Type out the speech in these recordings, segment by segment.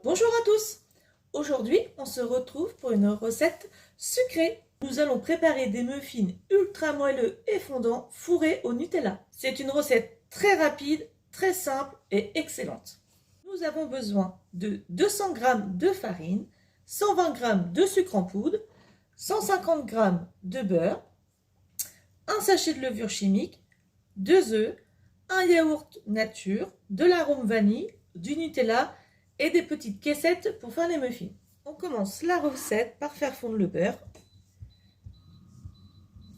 Bonjour à tous! Aujourd'hui, on se retrouve pour une recette sucrée. Nous allons préparer des muffins ultra moelleux et fondants fourrés au Nutella. C'est une recette très rapide, très simple et excellente. Nous avons besoin de 200 g de farine, 120 g de sucre en poudre, 150 g de beurre, un sachet de levure chimique, 2 œufs, un yaourt nature, de l'arôme vanille, du Nutella et des petites caissettes pour faire les muffins. On commence la recette par faire fondre le beurre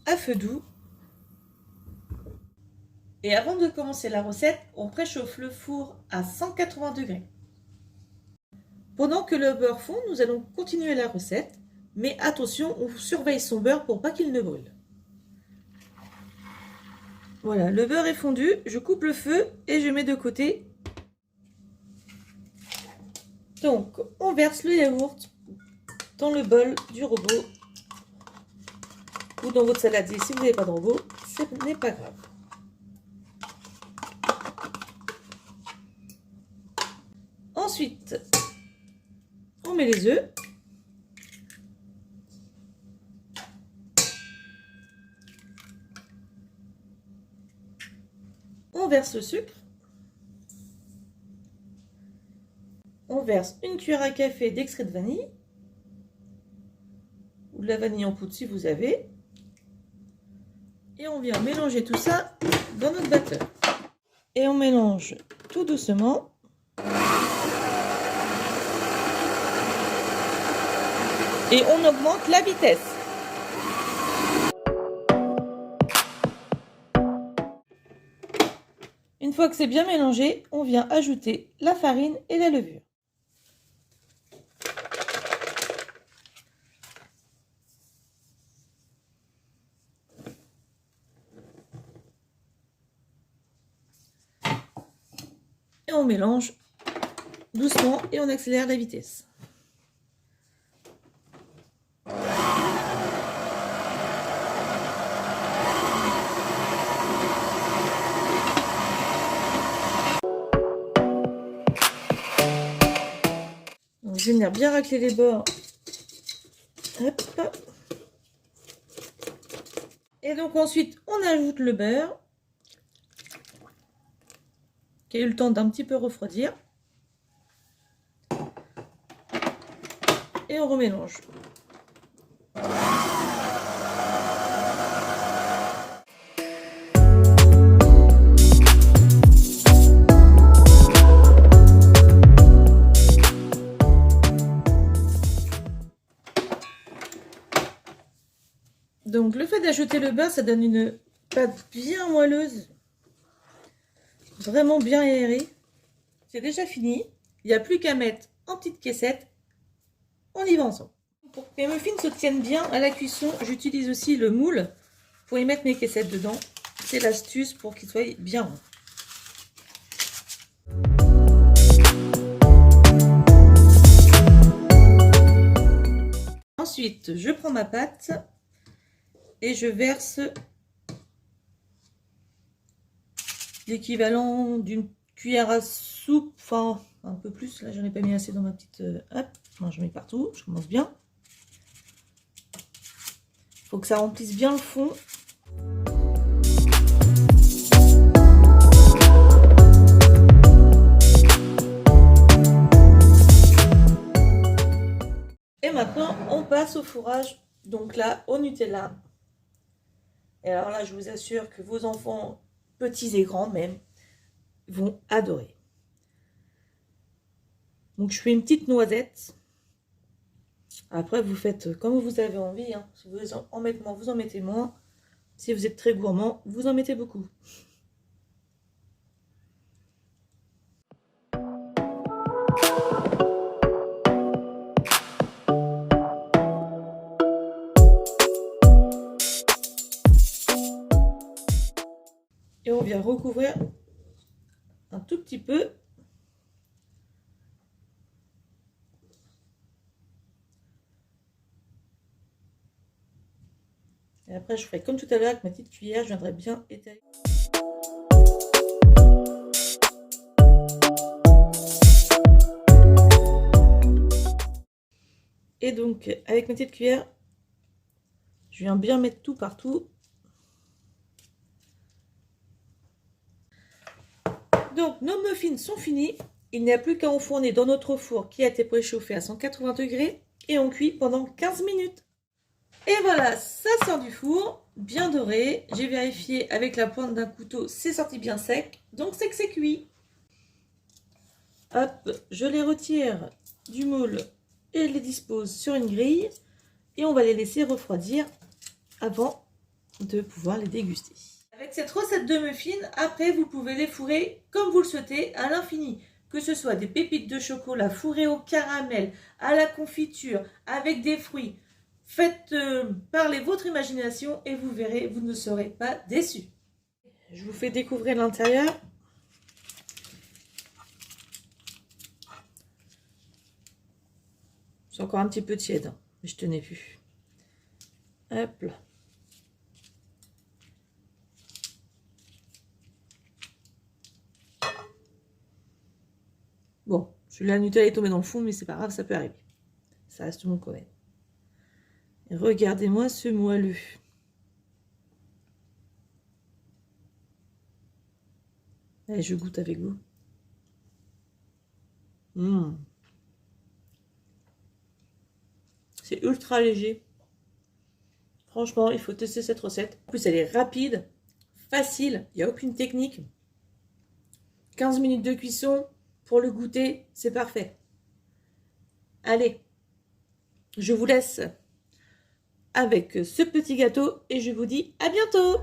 à feu doux. Et avant de commencer la recette, on préchauffe le four à 180 degrés. Pendant que le beurre fond, nous allons continuer la recette, mais attention, on surveille son beurre pour pas qu'il ne brûle. Voilà, le beurre est fondu, je coupe le feu et je mets de côté. Donc, on verse le yaourt dans le bol du robot ou dans votre saladier si vous n'avez pas de robot, ce n'est pas grave. Ensuite, on met les œufs. On verse le sucre. On verse une cuillère à café d'extrait de vanille ou de la vanille en poudre si vous avez. Et on vient mélanger tout ça dans notre batteur. Et on mélange tout doucement. Et on augmente la vitesse. Une fois que c'est bien mélangé, on vient ajouter la farine et la levure. Et on mélange doucement et on accélère la vitesse. Donc, je vais venir bien racler les bords. Hop. Et donc ensuite, on ajoute le beurre qui a eu le temps d'un petit peu refroidir. Et on remélange. Donc le fait d'ajouter le beurre, ça donne une pâte bien moelleuse, vraiment bien aérée. C'est déjà fini, il n'y a plus qu'à mettre en petites caissettes. On y va ensemble. Pour que mes muffins se tiennent bien à la cuisson, j'utilise aussi le moule pour y mettre mes caissettes dedans. C'est l'astuce pour qu'ils soient bien ronds. Ensuite, je prends ma pâte et je verse l'équivalent d'une cuillère à soupe, enfin un peu plus, là j'en ai pas mis assez dans ma petite... hop, non, je mets partout, je commence bien. Il faut que ça remplisse bien le fond. Et maintenant, on passe au fourrage, donc là, au Nutella. Et alors là, je vous assure que vos enfants, petits et grands même, vont adorer. Donc je fais une petite noisette. Après, vous faites comme vous avez envie. Hein. Si vous en mettez moins, vous en mettez moins. Si vous êtes très gourmand, vous en mettez beaucoup. Et on vient recouvrir un tout petit peu. Et après, je ferai comme tout à l'heure avec ma petite cuillère, je viendrai bien étaler. Et donc, avec ma petite cuillère, je viens bien mettre tout partout. Donc, nos muffins sont finis. Il n'y a plus qu'à enfourner dans notre four qui a été préchauffé à 180 degrés et on cuit pendant 15 minutes. Et voilà, ça sort du four, bien doré. J'ai vérifié avec la pointe d'un couteau, c'est sorti bien sec, donc c'est que c'est cuit. Hop, je les retire du moule et les dispose sur une grille et on va les laisser refroidir avant de pouvoir les déguster. Avec cette recette de muffins, après vous pouvez les fourrer comme vous le souhaitez à l'infini. Que ce soit des pépites de chocolat fourrées au caramel, à la confiture, avec des fruits. Faites parler votre imagination et vous verrez, vous ne serez pas déçus. Je vous fais découvrir l'intérieur. C'est encore un petit peu tiède, hein, mais je tenais plus. Hop là. Bon, celui-là, la Nutella est tombée dans le fond, mais c'est pas grave, ça peut arriver. Ça reste bon quand même. Et regardez-moi ce moelleux. Allez, je goûte avec vous. C'est ultra léger. Franchement, il faut tester cette recette. En plus, elle est rapide, facile, il n'y a aucune technique. 15 minutes de cuisson pour le goûter, c'est parfait. Allez, je vous laisse avec ce petit gâteau et je vous dis à bientôt!